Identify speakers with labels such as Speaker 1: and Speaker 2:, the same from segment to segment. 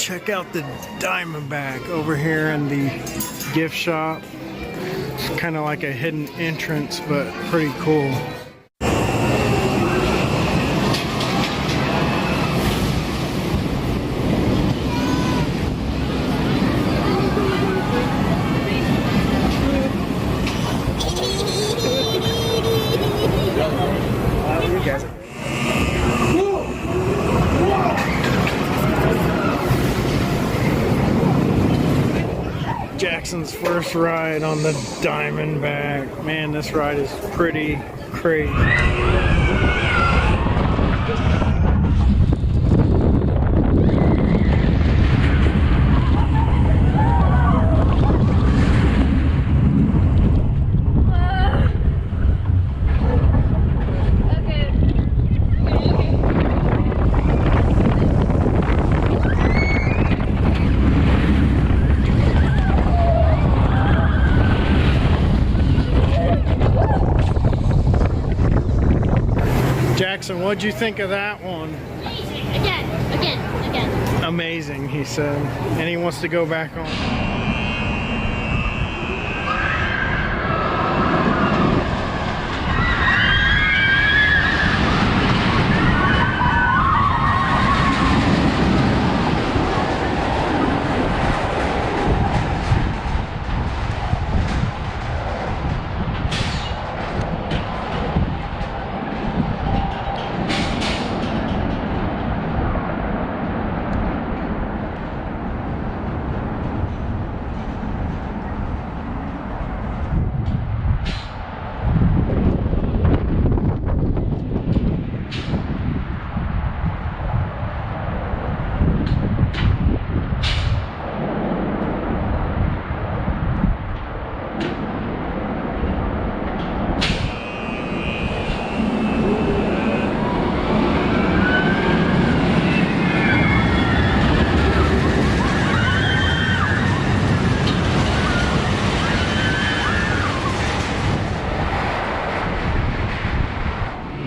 Speaker 1: check out the Diamondback over here in the gift shop. It's kind of like a hidden entrance, but pretty cool. Jackson's first ride on the Diamondback. Man, this ride is pretty crazy. Jackson, what'd you think of that one?
Speaker 2: Amazing. Again.
Speaker 1: Amazing, he said. And he wants to go back on.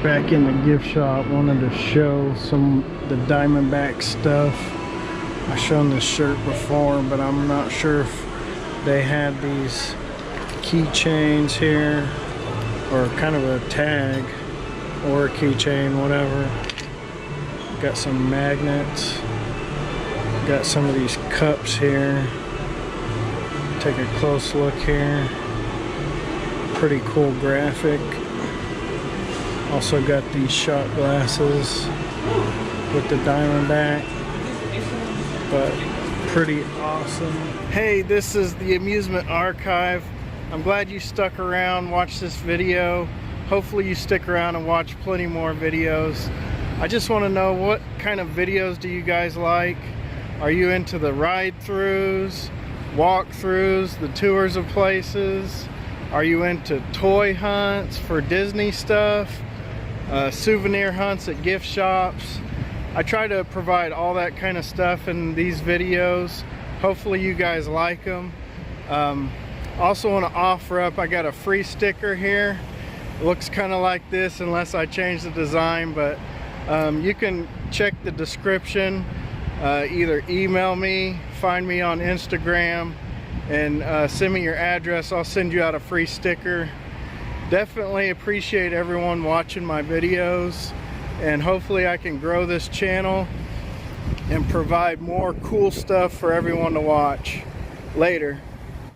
Speaker 1: Back in the gift shop, wanted to show some of the Diamondback stuff. I've shown this shirt before, but I'm not sure if they had these keychains here, or kind of a tag or a keychain, whatever. Got some magnets, got some of these cups here. Take a close look here. Pretty cool graphic. Also got these shot glasses with the Diamondback, but pretty awesome. Hey, this is the Amusement Archive. I'm glad you stuck around, watched this video. Hopefully you stick around and watch plenty more videos. I just want to know, what kind of videos do you guys like? Are you into the ride-throughs, walk-throughs, the tours of places? Are you into toy hunts for Disney stuff? Souvenir hunts at gift shops? I try to provide all that kind of stuff in these videos. Hopefully you guys like them. Also want to offer up, I got a free sticker here. It looks kind of like this unless I change the design, but you can check the description. Either email me, find me on Instagram, and send me your address. I'll send you out a free sticker. Definitely appreciate everyone watching my videos, and hopefully I can grow this channel and provide more cool stuff for everyone to watch. Later.